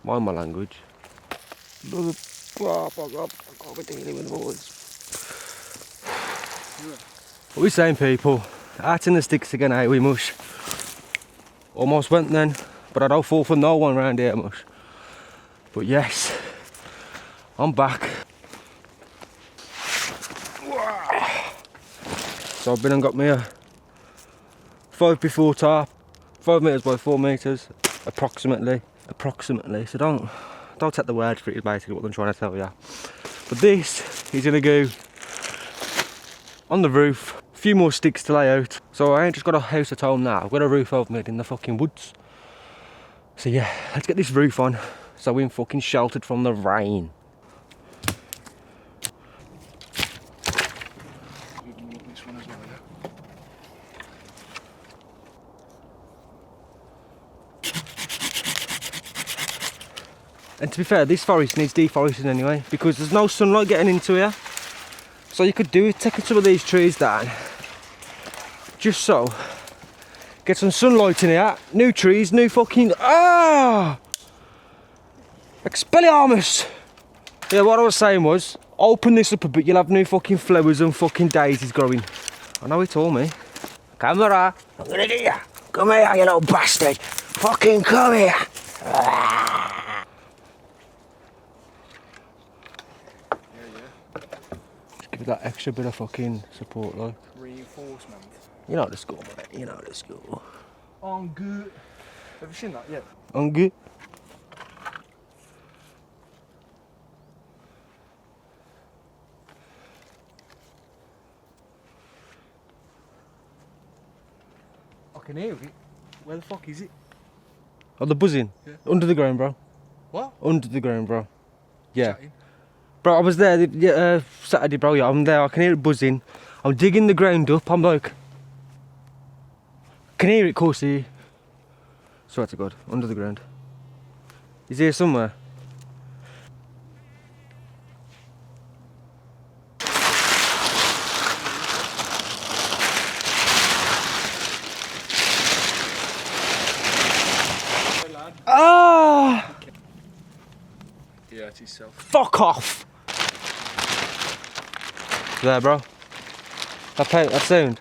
Mind my language. I can't be dealing with the boys. What are we saying, people? Out in the sticks again, eh, we mush. Almost went then, but I don't fall for no one round here, mush. But yes, I'm back. So I've been and got me a 5x4 tarp, 5 metres by 4 metres, approximately. So don't take the word for it, is basically what I'm trying to tell you. But this is gonna go on the roof. A few more sticks to lay out. So I ain't just got a house at home now, I've got a roof over me in the fucking woods. So yeah, let's get this roof on so we're fucking sheltered from the rain. And to be fair, this forest needs deforesting anyway, because there's no sunlight getting into here. So you could do it, taking some of these trees down, just so, get some sunlight in here, new trees, new fucking, Expelliarmus! Yeah, what I was saying was, open this up a bit, you'll have new fucking flowers and fucking daisies growing. I know he told me. Camera, I'm gonna get you. Come here, you little bastard. Fucking come here. Just give it that extra bit of fucking support, like. Reinforcement. You know the score, mate. You know the score. On good. Have you seen that yet? On good. I can hear it. Where the fuck is it? Oh, the buzzing? Yeah. Under the ground, bro. What? Under the ground, bro. Yeah. Chatting. Bro, I was there Saturday, bro. Yeah, I'm there. I can hear it buzzing. I'm digging the ground up. I'm like, can hear it, Coursey. Swear to God, under the ground. He's here somewhere. Ah! Yeah, it's yourself. Fuck off! There, bro. That sound.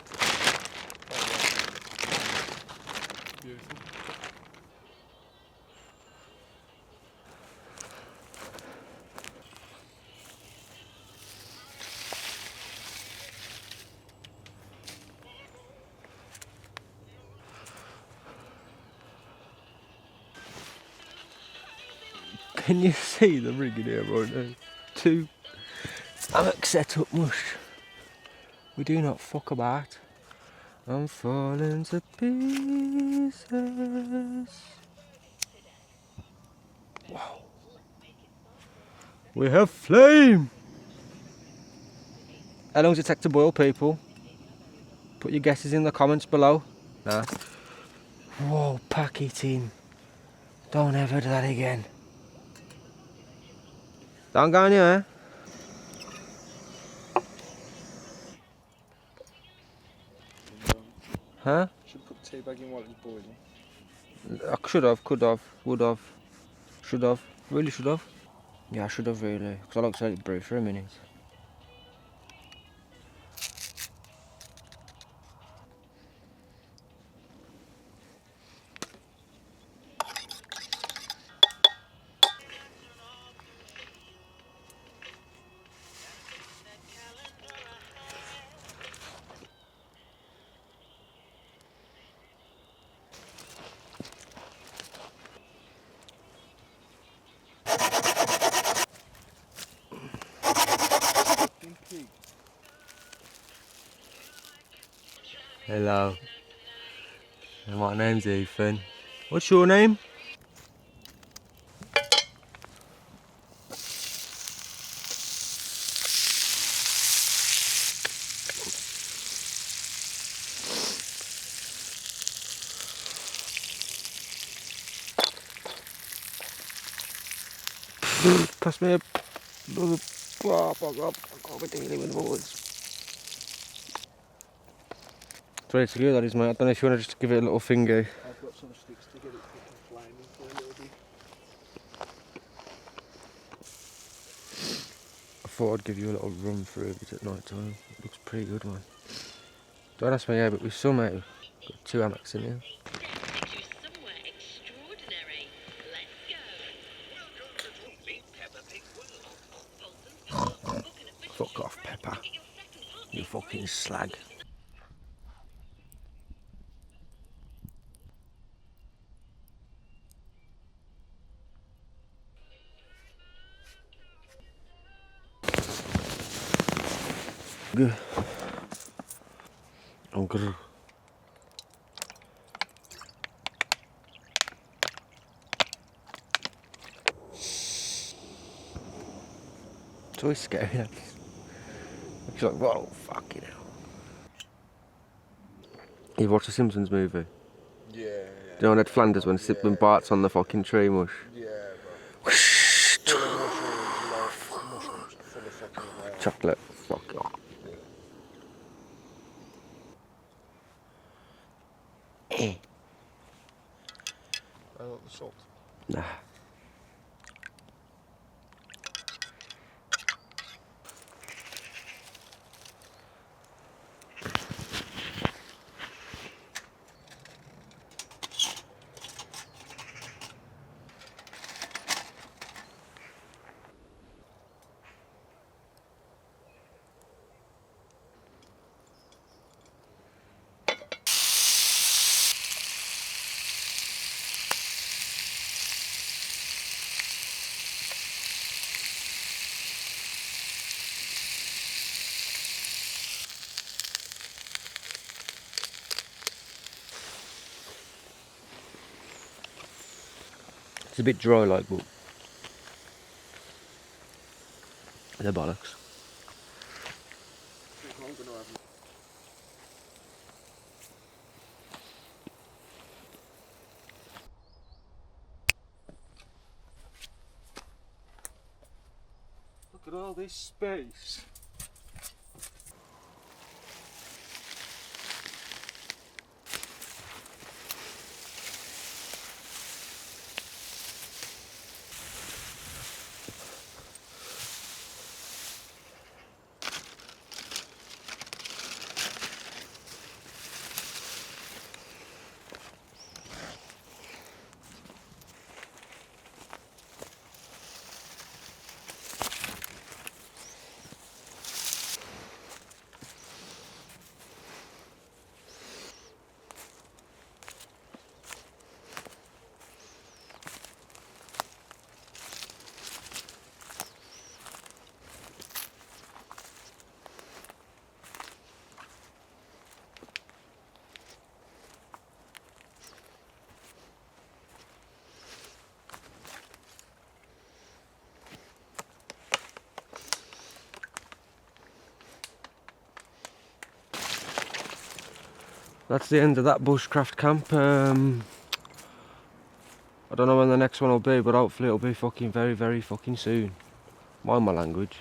Beautiful. Can you see the rig in here right now? 2 hammocks set up, mush. We do not fuck about. I'm falling to pieces. Wow. We have flame. How long does it take to boil, people? Put your guesses in the comments below. Nah. Whoa, pack it in. Don't ever do that again. Don't go anywhere. Huh? Should put the tea bag in while it's boiling. I should have, could have, would have, should have, really should have. Yeah, I should have really, because I like to let it brew for a minute. Hello. My name's Ethan. What's your name? Pass me a little pop up. I can't be dealing with the boys. It's ready to go, that is, mate. I don't know if you want to just give it a little finger. I've got some sticks to get it fucking flaming for a little bit. thought I'd give you a little run through of it at night time. It looks pretty good, man. Don't ask me how, but we somehow got 2 hammocks in here. Fuck off, Pepper. You fucking slag. Good. Oh, good. It's always scary. It's like, whoa, fucking hell. You've watched the Simpsons movie? Yeah. Do you know Ned Flanders when Bart's on the fucking tree mush? Yeah, bro. Full of mushrooms, full of fucking Chocolate. Fuck off. I want the salt. Nah. It's a bit dry like, but they're bollocks. Look at all this space. That's the end of that bushcraft camp. I don't know when the next one will be, but hopefully it'll be fucking very, very fucking soon. Mind my language.